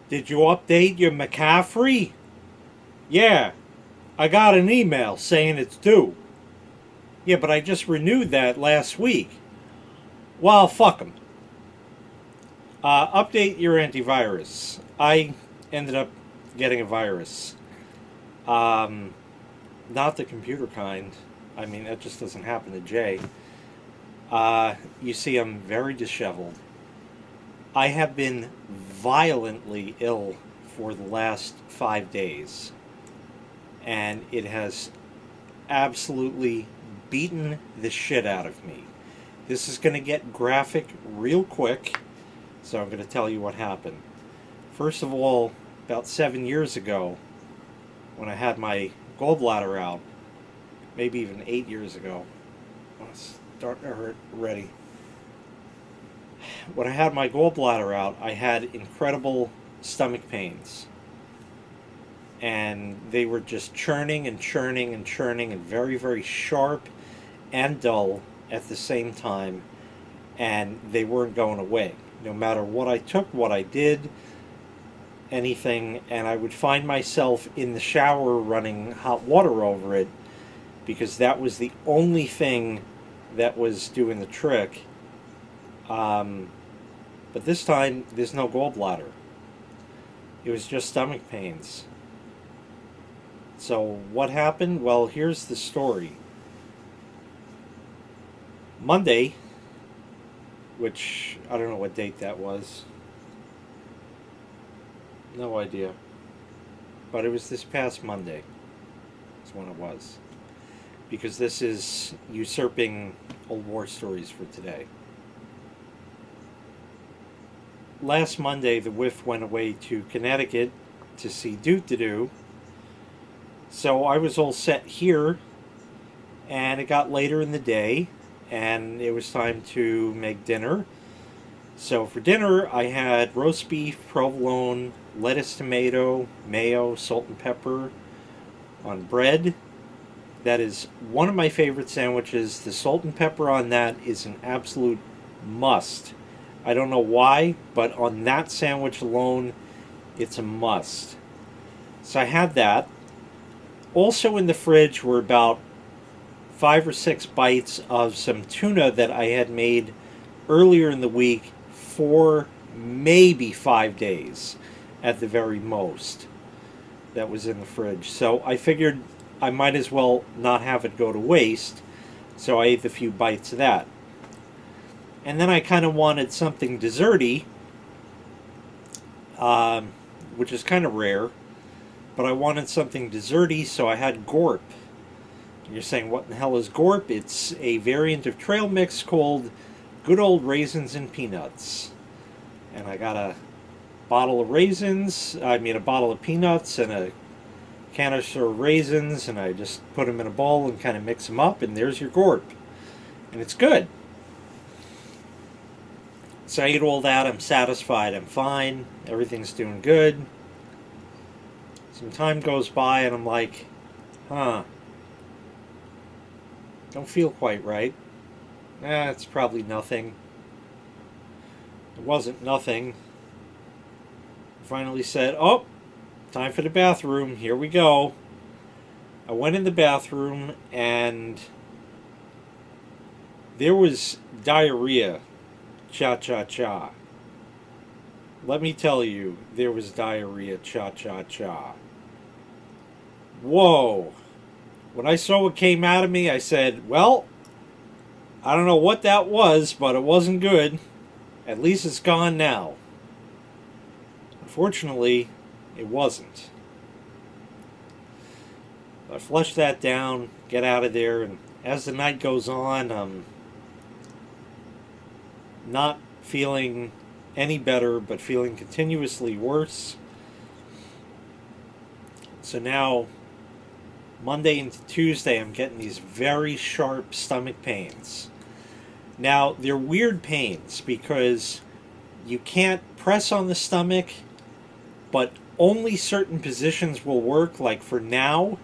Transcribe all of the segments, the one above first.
Did you update your McAfree? Yeah, I got an email saying it's due. Yeah, but I just renewed that last week. Well, fuck them. Update your antivirus. I ended up getting a virus. Um, Not the computer kind. I mean, that just doesn't happen to Jay. You see, I'm very disheveled. I have been violently ill for the last 5 days, and it has absolutely beaten the shit out of me. This is going to get graphic real quick, so I'm going to tell you what happened. First of all, about 7 years ago, when I had my gallbladder out, maybe even 8 years ago, it's starting to hurt already. When I had my gallbladder out, I had incredible stomach pains. And they were just churning and churning and churning and very, very sharp and dull at the same time. And they weren't going away. No matter what I took, what I did, anything, and I would find myself in the shower running hot water over it because that was the only thing that was doing the trick. But this time, there's no gallbladder. It was just stomach pains. So, what happened? Well, here's the story. Monday, which I don't know what date that was. No idea. But it was this past Monday. That's when it was. Because this is usurping old war stories for today. Last Monday, the whiff went away to Connecticut to see Doo-Doo. So I was all set here, and it got later in the day, and it was time to make dinner. So for dinner, I had roast beef, provolone, lettuce, tomato, mayo, salt and pepper on bread. That is one of my favorite sandwiches. The salt and pepper on that is an absolute must. I don't know why, but on that sandwich alone, it's a must. So I had that. Also in the fridge were about 5 or 6 bites of some tuna that I had made earlier in the week for maybe 5 days at the very most. That was in the fridge. So I figured I might as well not have it go to waste. So I ate a few bites of that. And then I kind of wanted something desserty, which is kind of rare. But I wanted something desserty, so I had Gorp. And you're saying, what in the hell is Gorp? It's a variant of trail mix called Good Old Raisins and Peanuts. And I got a bottle of peanuts and a canister of raisins, and I just put them in a bowl and kind of mix them up, and there's your Gorp. And it's good. So I ate all that, I'm satisfied, I'm fine, everything's doing good. Some time goes by and I'm like, don't feel quite right. It's probably nothing. It wasn't nothing. I finally said, oh, time for the bathroom, here we go. I went in the bathroom and there was diarrhea. Cha-cha-cha. Let me tell you, there was diarrhea. Cha-cha-cha. Whoa. When I saw what came out of me, I said, well, I don't know what that was, but it wasn't good. At least it's gone now. Unfortunately, it wasn't. I flushed that down, get out of there, and as the night goes on, not feeling any better, but feeling continuously worse. So now, Monday into Tuesday, I'm getting these very sharp stomach pains. Now, they're weird pains because you can't press on the stomach, but only certain positions will work. Like for now,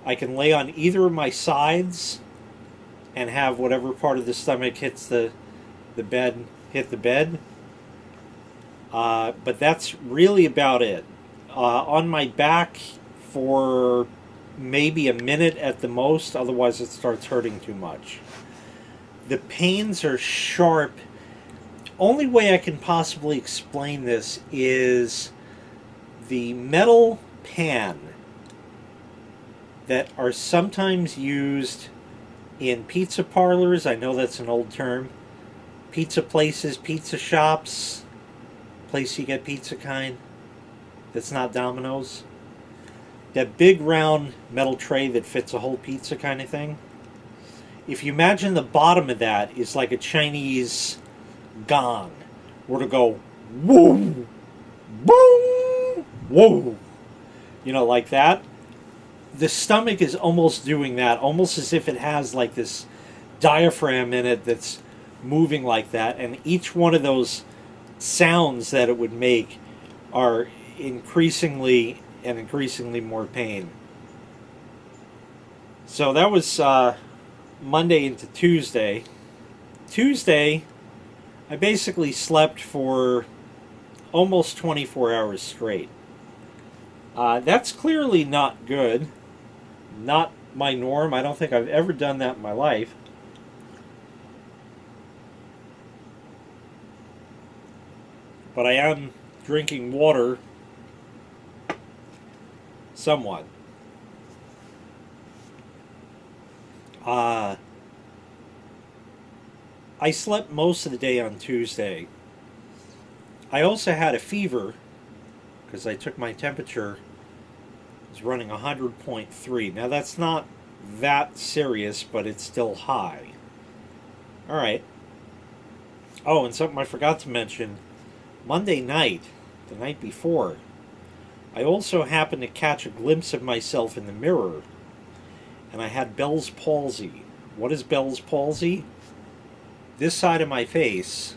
I can lay on either of my sides and have whatever part of the stomach hits the bed hit the bed. But that's really about it. On my back for maybe a minute at the most, otherwise it starts hurting too much. The pains are sharp. Only way I can possibly explain this is the metal pan that are sometimes used in pizza parlors. I know that's an old term. Pizza places, pizza shops, place you get pizza kind that's not Domino's. That big round metal tray that fits a whole pizza kind of thing. If you imagine the bottom of that is like a Chinese gong, were to go woo, boom, woo, like that. The stomach is almost doing that, almost as if it has like this diaphragm in it that's moving like that, and each one of those sounds that it would make are increasingly and increasingly more pain. So that was Monday into Tuesday. Tuesday, I basically slept for almost 24 hours straight. That's clearly not good. Not my norm. I don't think I've ever done that in my life. But I am drinking water somewhat. I slept most of the day on Tuesday. I also had a fever because I took my temperature. It was running 100.3. Now that's not that serious, but it's still high. All right. Oh, and something I forgot to mention. Monday night, the night before, I also happened to catch a glimpse of myself in the mirror, and I had Bell's palsy. What is Bell's palsy? This side of my face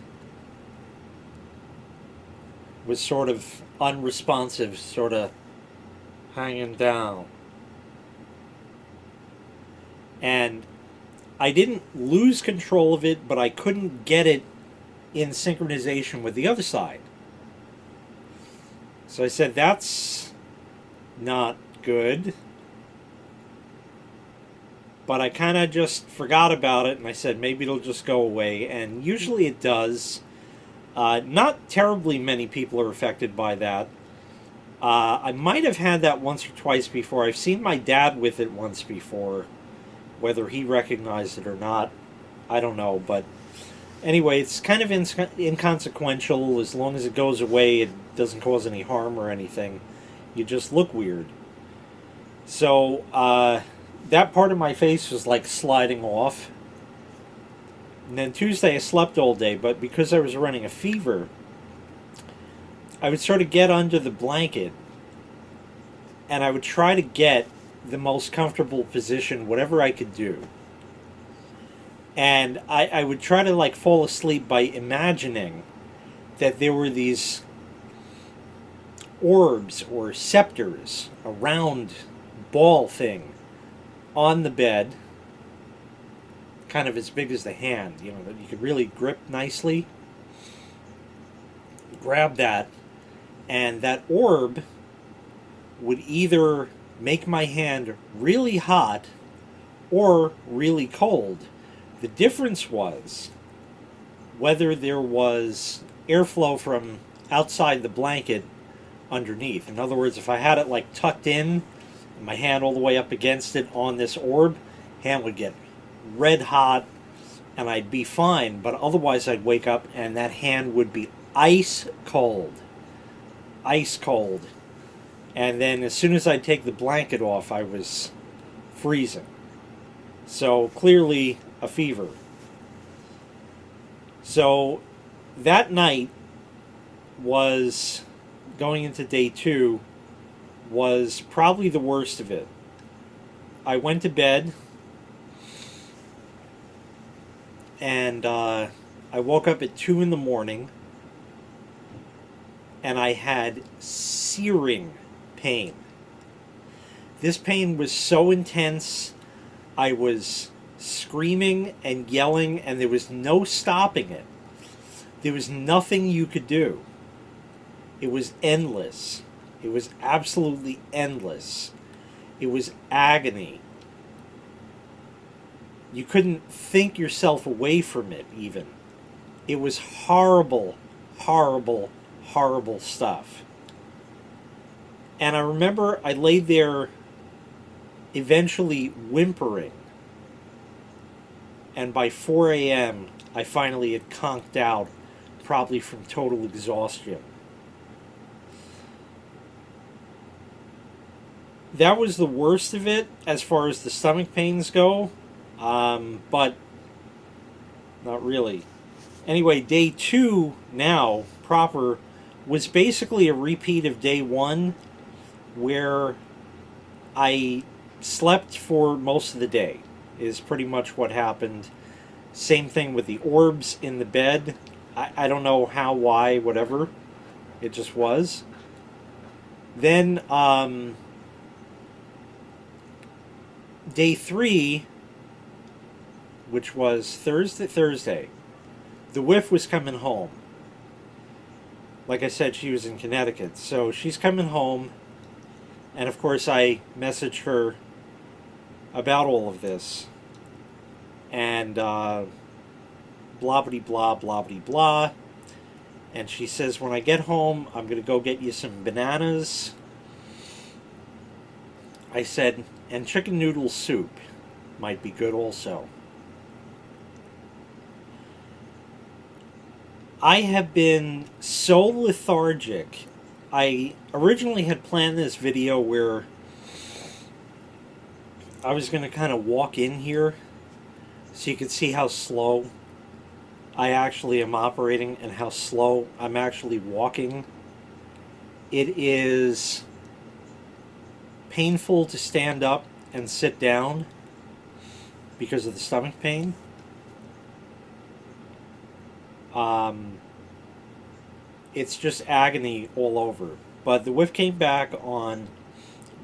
was sort of unresponsive, sort of hanging down. And I didn't lose control of it, but I couldn't get it in synchronization with the other side. So I said, that's not good. But I kind of just forgot about it, and I said, maybe it'll just go away. And usually it does. Not terribly many people are affected by that. I might have had that once or twice before. I've seen my dad with it once before. Whether he recognized it or not, I don't know. But anyway, it's kind of inconsequential. As long as it goes away, it doesn't cause any harm or anything. You just look weird. So, that part of my face was like sliding off. And then Tuesday I slept all day, but because I was running a fever, I would sort of get under the blanket and I would try to get the most comfortable position, whatever I could do. And I would try to like fall asleep by imagining that there were these orbs or scepters, a round ball thing on the bed, kind of as big as the hand, that you could really grip nicely. Grab that, and that orb would either make my hand really hot or really cold. The difference was whether there was airflow from outside the blanket underneath. In other words, if I had it like tucked in, my hand all the way up against it on this orb, hand would get red hot and I'd be fine, but otherwise I'd wake up and that hand would be ice cold. Ice cold. And then as soon as I'd take the blanket off, I was freezing. So clearly a fever. So that night was, going into day 2, was probably the worst of it. I went to bed and I woke up at 2 in the morning and I had searing pain. This pain was so intense, I was screaming and yelling and there was no stopping it. There was nothing you could do. It was endless. It was absolutely endless. It was agony. You couldn't think yourself away from it, even. It was horrible, horrible, horrible stuff. And I remember I laid there eventually whimpering. And by 4 a.m., I finally had conked out, probably from total exhaustion. That was the worst of it as far as the stomach pains go, but not really. Anyway, day 2 now, proper, was basically a repeat of day 1, where I slept for most of the day, is pretty much what happened. Same thing with the orbs in the bed. I don't know how, why, whatever. It just was. Then, day 3, which was Thursday, the whiff was coming home. Like I said, she was in Connecticut. So she's coming home. And of course, I messaged her about all of this. And blah, blah, blah, blah, blah, blah. And she says, when I get home, I'm going to go get you some bananas. I said, and chicken noodle soup might be good also. I have been so lethargic. I originally had planned this video where I was going to kind of walk in here so you could see how slow I actually am operating and how slow I'm actually walking. It is painful to stand up and sit down because of the stomach pain. It's just agony all over. But the whiff came back on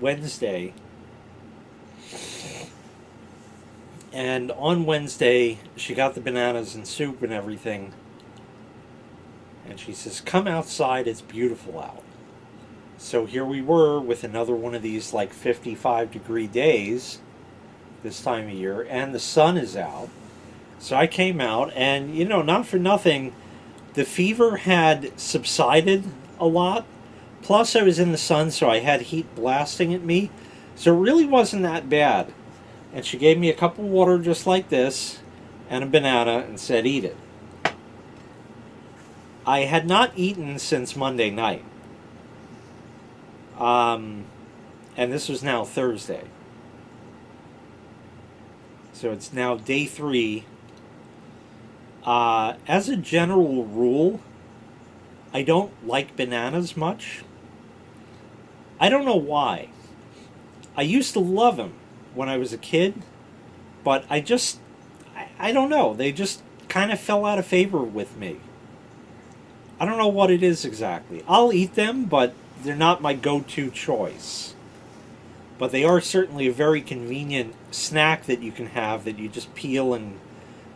Wednesday. And on Wednesday, she got the bananas and soup and everything. And she says, come outside, it's beautiful out. So here we were with another one of these like 55-degree days this time of year. And the sun is out. So I came out and, not for nothing, the fever had subsided a lot. Plus I was in the sun, so I had heat blasting at me. So it really wasn't that bad. And she gave me a cup of water just like this and a banana and said, eat it. I had not eaten since Monday night. And this was now Thursday. So it's now day 3. As a general rule, I don't like bananas much. I don't know why. I used to love them when I was a kid, but I don't know. They just kind of fell out of favor with me. I don't know what it is exactly. I'll eat them, but they're not my go-to choice. But they are certainly a very convenient snack that you can have that you just peel and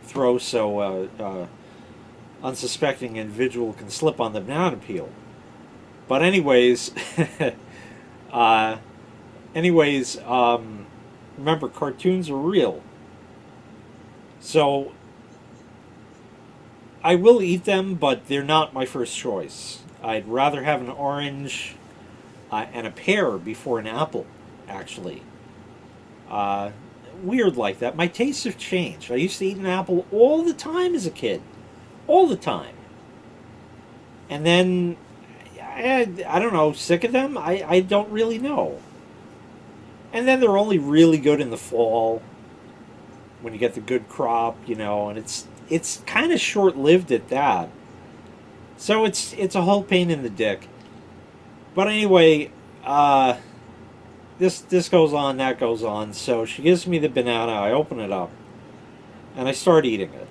throw so unsuspecting individual can slip on the banana peel. But anyways, remember, cartoons are real. So I will eat them, but they're not my first choice. I'd rather have an orange and a pear before an apple, actually. Weird like that. My tastes have changed. I used to eat an apple all the time as a kid. All the time. And then, I don't know, sick of them? I don't really know. And then they're only really good in the fall when you get the good crop, and it's kind of short-lived at that. So it's a whole pain in the dick. But anyway, this goes on, that goes on. So she gives me the banana, I open it up, and I start eating it.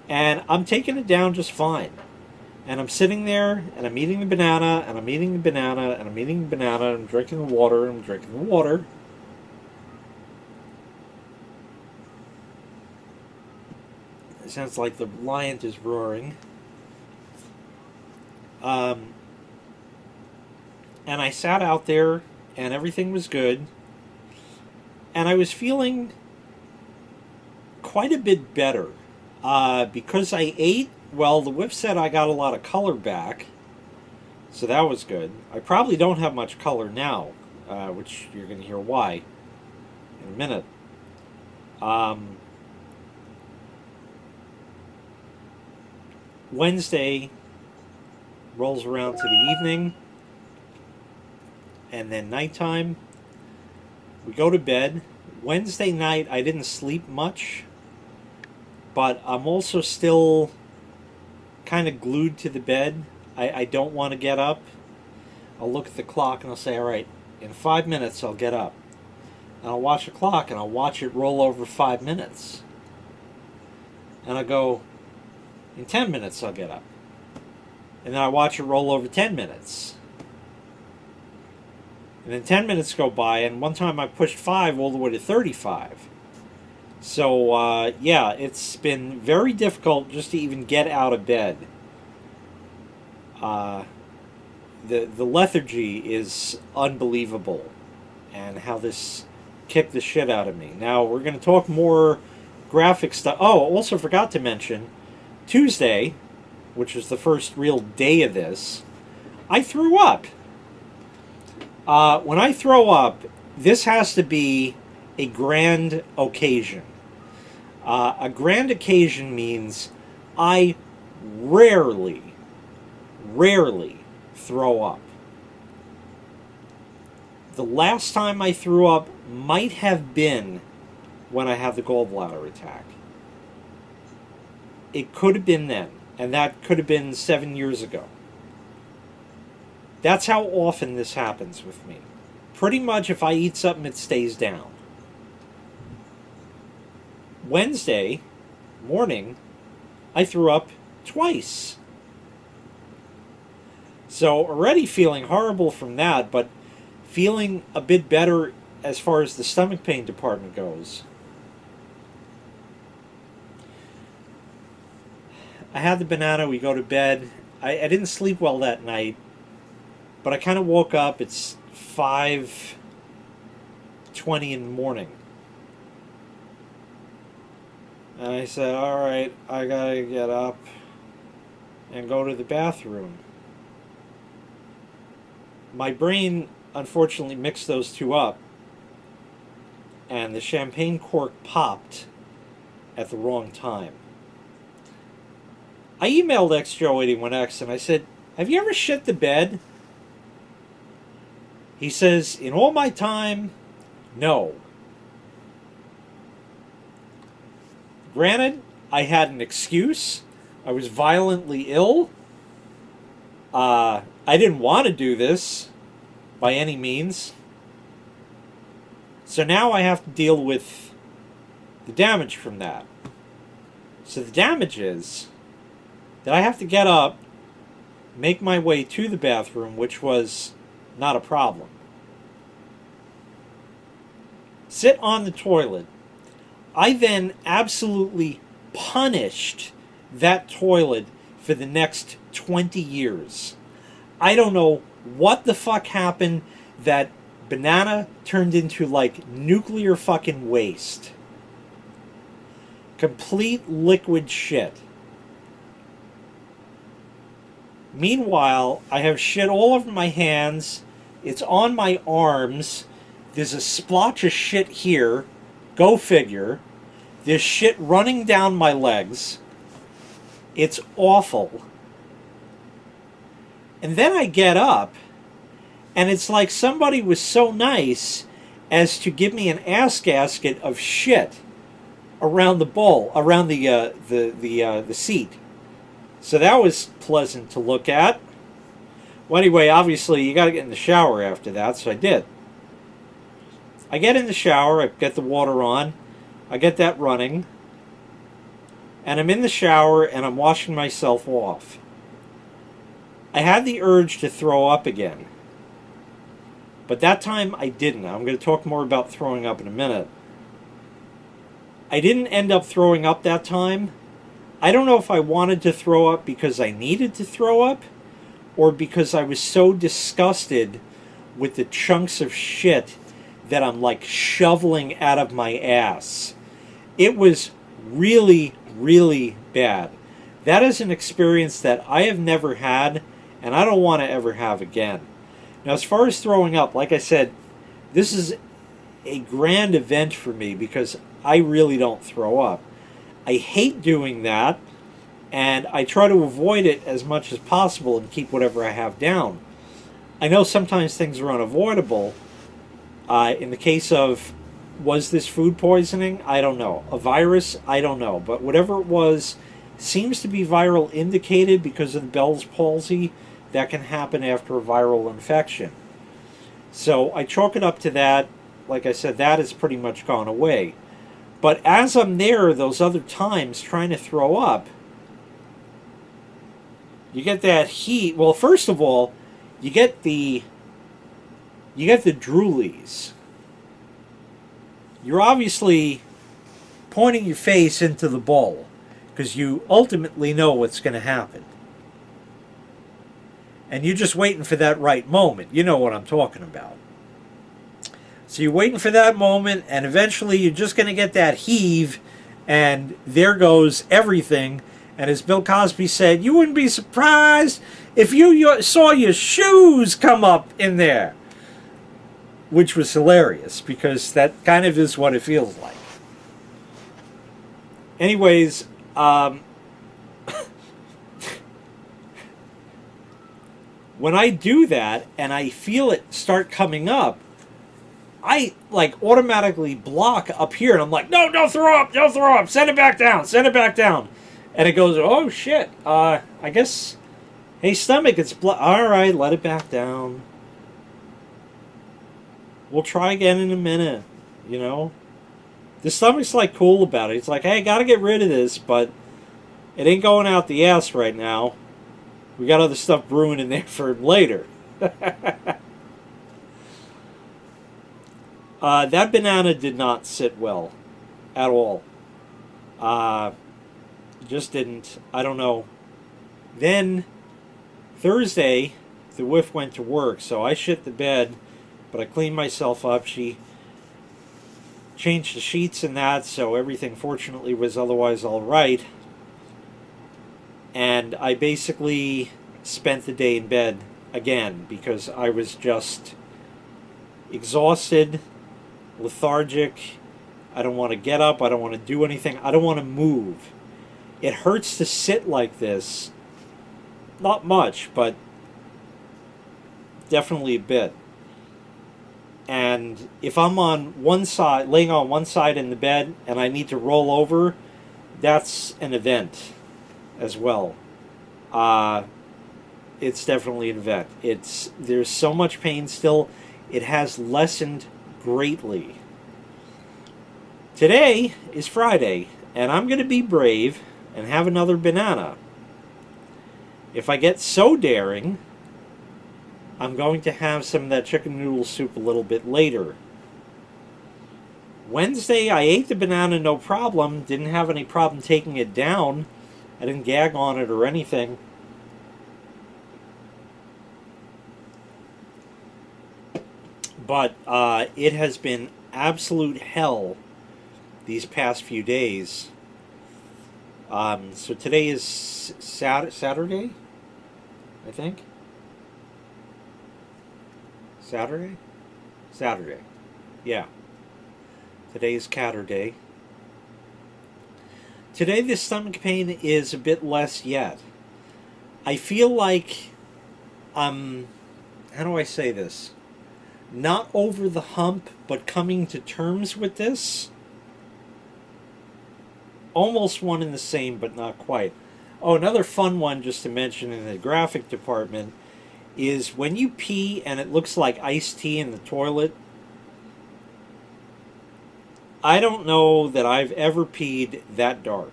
And I'm taking it down just fine. And I'm sitting there, and I'm eating the banana, and I'm eating the banana, and I'm eating the banana, and I'm drinking the water, and I'm drinking the water. It sounds like the lion is roaring. And I sat out there, and everything was good. And I was feeling quite a bit better. Because I ate, well, the whip said I got a lot of color back. So that was good. I probably don't have much color now, which you're going to hear why in a minute. Wednesday rolls around to the evening, and then nighttime. We go to bed. Wednesday night, I didn't sleep much, but I'm also still kind of glued to the bed. I don't want to get up. I'll look at the clock and I'll say, all right, in 5 minutes I'll get up. And I'll watch the clock and I'll watch it roll over 5 minutes. And I'll go, in 10 minutes I'll get up. And then I watch it roll over 10 minutes. And then 10 minutes go by, and one time I pushed 5 all the way to 35. So, yeah, it's been very difficult just to even get out of bed. The lethargy is unbelievable, and how this kicked the shit out of me. Now, we're going to talk more graphic stuff. Oh, also forgot to mention, Tuesday, which was the first real day of this, I threw up. When I throw up, this has to be a grand occasion. A grand occasion means I rarely throw up. The last time I threw up might have been when I had the gallbladder attack. It could have been then, and that could have been 7 years ago. That's how often this happens with me. Pretty much if I eat something, it stays down. Wednesday morning, I threw up twice. So already feeling horrible from that, but feeling a bit better as far as the stomach pain department goes. I had the banana, we go to bed. I didn't sleep well that night, but I kind of woke up. It's 5:20 in the morning. And I said, all right, I gotta get up and go to the bathroom. My brain, unfortunately, mixed those two up, and the champagne cork popped at the wrong time. I emailed XJoe81X and I said, have you ever shit the bed? He says, in all my time, no. Granted, I had an excuse. I was violently ill. I didn't want to do this by any means. So now I have to deal with the damage from that. So the damage is that I have to get up, make my way to the bathroom, which was not a problem. Sit on the toilet. I then absolutely punished that toilet for the next 20 years. I don't know what the fuck happened. That banana turned into like nuclear fucking waste. Complete liquid shit. Meanwhile, I have shit all over my hands. It's on my arms. There's a splotch of shit here. Go figure. There's shit running down my legs. It's awful. And then I get up, and it's like somebody was so nice as to give me an ass gasket of shit around the bowl, around the seat. So that was pleasant to look at. Well, anyway, obviously, you got to get in the shower after that, so I did. I get in the shower, I get the water on, I get that running, and I'm in the shower and I'm washing myself off. I had the urge to throw up again, but that time I didn't. I'm going to talk more about throwing up in a minute. I didn't end up throwing up that time. I don't know if I wanted to throw up because I needed to throw up, or because I was so disgusted with the chunks of shit that I'm like shoveling out of my ass. It was really, really bad. That is an experience that I have never had, and I don't want to ever have again. Now, as far as throwing up, like I said, this is a grand event for me because I really don't throw up. I hate doing that, and I try to avoid it as much as possible and keep whatever I have down. I know sometimes things are unavoidable. In the case of, was this food poisoning? I don't know. A virus? I don't know. But whatever it was, seems to be viral indicated because of the Bell's palsy that can happen after a viral infection. So I chalk it up to that. Like I said, that has pretty much gone away. But as I'm there, those other times trying to throw up, you get that heat. Well, first of all, you get the droolies. You're obviously pointing your face into the bowl because you ultimately know what's going to happen. And you're just waiting for that right moment. You know what I'm talking about. So you're waiting for that moment, and eventually you're just going to get that heave, and there goes everything. And as Bill Cosby said, you wouldn't be surprised if you saw your shoes come up in there. Which was hilarious, because that kind of is what it feels like. Anyways, when I do that, and I feel it start coming up, I like automatically block up here, and I'm like, no, don't throw up, don't throw up, send it back down, send it back down. And it goes, oh shit, I guess, hey stomach, it's alright, let it back down. We'll try again in a minute, you know. The stomach's like cool about it. It's like, hey, I gotta get rid of this, but it ain't going out the ass right now. We got other stuff brewing in there for later. That banana did not sit well at all. Just didn't. I don't know. Then Thursday, the whiff went to work, so I shit the bed, but I cleaned myself up. She changed the sheets and that, so everything fortunately was otherwise all right. And I basically spent the day in bed again because I was just exhausted, lethargic. I don't want to get up. I don't want to do anything. I don't want to move. It hurts to sit like this. Not much, but definitely a bit. And if I'm on one side, laying on one side in the bed, and I need to roll over, that's an event as well. It's definitely an event. There's so much pain still. It has lessened greatly. Today is Friday, and I'm going to be brave and have another banana. If I get so daring, I'm going to have some of that chicken noodle soup a little bit later. Wednesday, I ate the banana no problem. Didn't have any problem taking it down. I didn't gag on it or anything. But it has been absolute hell these past few days. So today is Saturday, I think. Saturday? Saturday. Yeah. Today is Catterday. Today the stomach pain is a bit less yet. I feel like how do I say this? Not over the hump, but coming to terms with this. Almost one and the same, but not quite. Oh, another fun one just to mention in the graphic department is when you pee and it looks like iced tea in the toilet. I don't know that I've ever peed that dark.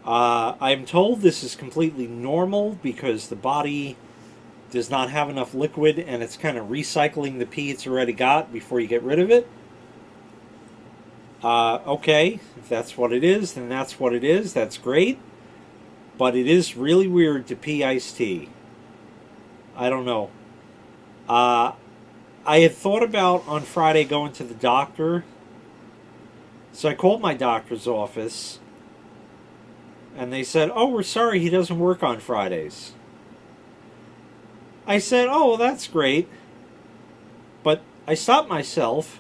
I'm told this is completely normal because the body does not have enough liquid and it's kind of recycling the pee it's already got before you get rid of it. Okay, if that's what it is, then that's what it is. That's great. But it is really weird to pee iced tea. I don't know. Uh, I had thought about on Friday going to the doctor, so I called my doctor's office, and they said, "Oh, we're sorry, he doesn't work on Fridays." I said, "Oh, well, that's great." But I stopped myself,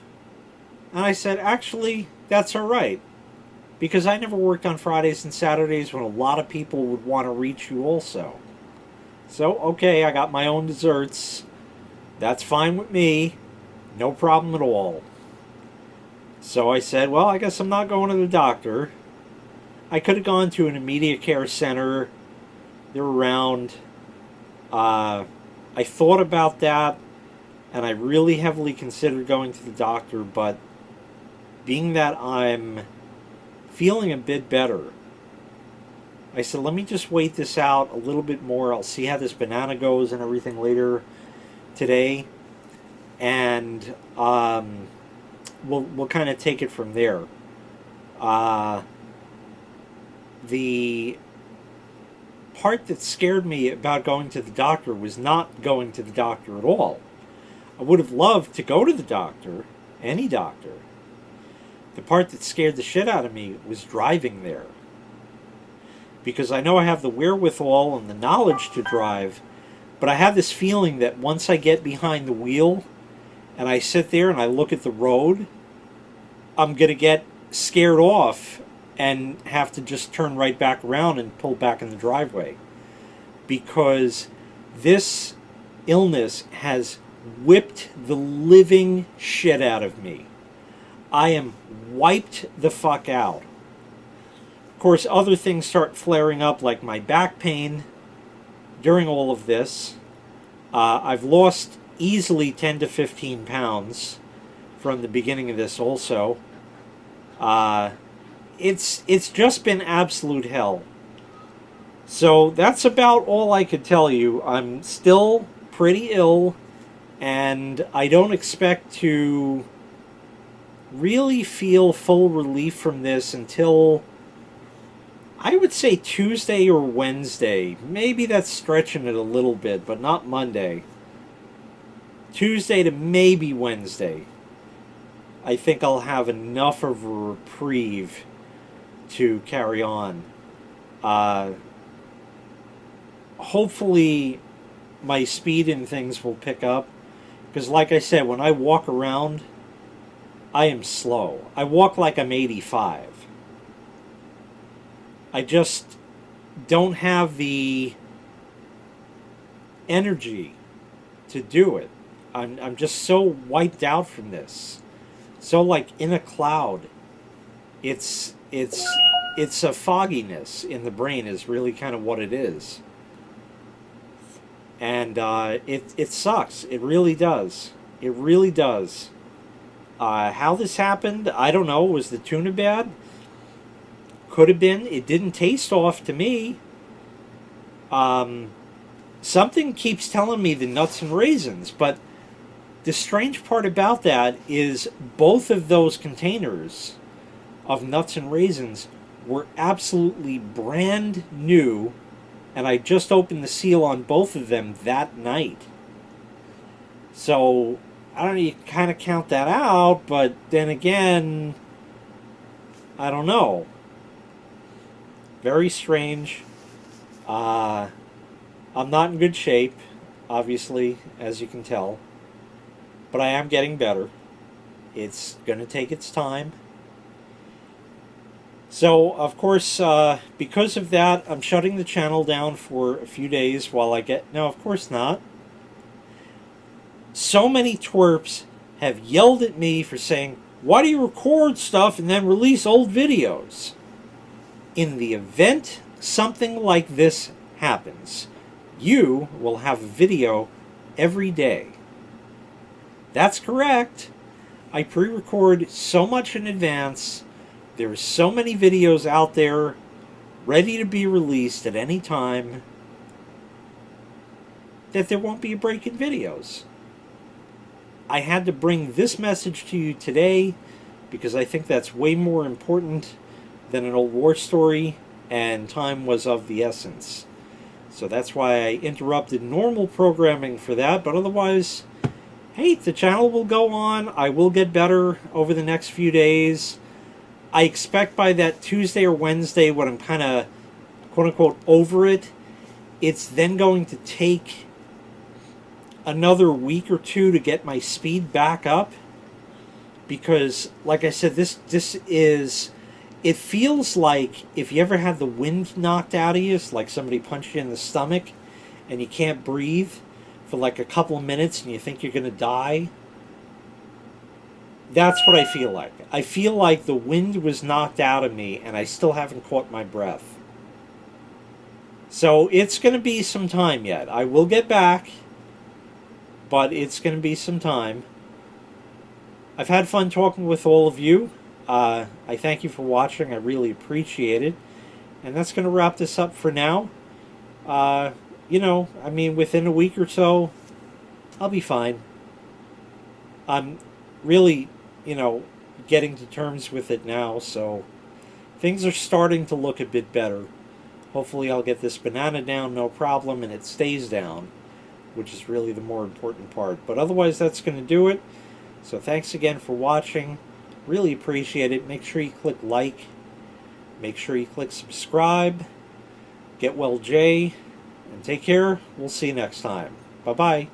and I said, "Actually, that's all right, because I never worked on Fridays and Saturdays when a lot of people would want to reach you also. So, okay, I got my own desserts. That's fine with me. No problem at all." So I said, "Well, I guess I'm not going to the doctor." I could have gone to an immediate care center. They're around. I thought about that, and I really heavily considered going to the doctor, but being that I'm feeling a bit better, I said, let me just wait this out a little bit more. I'll see how this banana goes and everything later today, and we'll kind of take it from there. The part that scared me about going to the doctor was not going to the doctor at all. I would have loved to go to the doctor, any doctor. The part that scared the shit out of me was driving there. Because I know I have the wherewithal and the knowledge to drive, but I have this feeling that once I get behind the wheel and I sit there and I look at the road, I'm going to get scared off and have to just turn right back around and pull back in the driveway. Because this illness has whipped the living shit out of me. I am wiped the fuck out. Of course, other things start flaring up, like my back pain during all of this. I've lost easily 10 to 15 pounds from the beginning of this also. It's just been absolute hell. So that's about all I could tell you. I'm still pretty ill, and I don't expect to really feel full relief from this until, I would say, Tuesday or Wednesday. Maybe that's stretching it a little bit, but not Monday. Tuesday to maybe Wednesday. I think I'll have enough of a reprieve to carry on. Hopefully my speed and things will pick up, because like I said, when I walk around, I am slow. I walk like I'm 85. I just don't have the energy to do it. I'm just so wiped out from this. So like in a cloud. It's a fogginess in the brain is really kind of what it is. And it sucks. It really does. It really does. How this happened, I don't know. Was the tuna bad? Could have been. It didn't taste off to me. Something keeps telling me the nuts and raisins, but the strange part about that is both of those containers of nuts and raisins were absolutely brand new, and I just opened the seal on both of them that night. So I don't know, you kind of count that out, but then again, I don't know. Very strange. I'm not in good shape, obviously, as you can tell, but I am getting better. It's going to take its time. So, of course, because of that, I'm shutting the channel down for a few days while I get... No, of course not. So many twerps have yelled at me for saying, why do you record stuff and then release old videos? In the event something like this happens, you will have a video every day. That's correct. I pre-record so much in advance. There are so many videos out there ready to be released at any time that there won't be a break in videos. I had to bring this message to you today because I think that's way more important than an old war story, and time was of the essence. So that's why I interrupted normal programming for that, but otherwise, hey, the channel will go on. I will get better over the next few days. I expect by that Tuesday or Wednesday, when I'm kind of quote unquote over it, it's then going to take another week or two to get my speed back up, because like I said, this is, it feels like if you ever had the wind knocked out of you, it's like somebody punched you in the stomach and you can't breathe for like a couple of minutes and you think you're going to die. That's what I feel like. I feel like the wind was knocked out of me and I still haven't caught my breath. So it's going to be some time yet. I will get back, but it's going to be some time. I've had fun talking with all of you. I thank you for watching. I really appreciate it. And that's going to wrap this up for now. You know, I mean, within a week or so, I'll be fine. I'm really, you know, getting to terms with it now, so things are starting to look a bit better. Hopefully I'll get this banana down, no problem, and it stays down, which is really the more important part. But otherwise, that's going to do it. So thanks again for watching. Really appreciate it. Make sure you click like. Make sure you click subscribe. Get well, Jay. And take care. We'll see you next time. Bye-bye.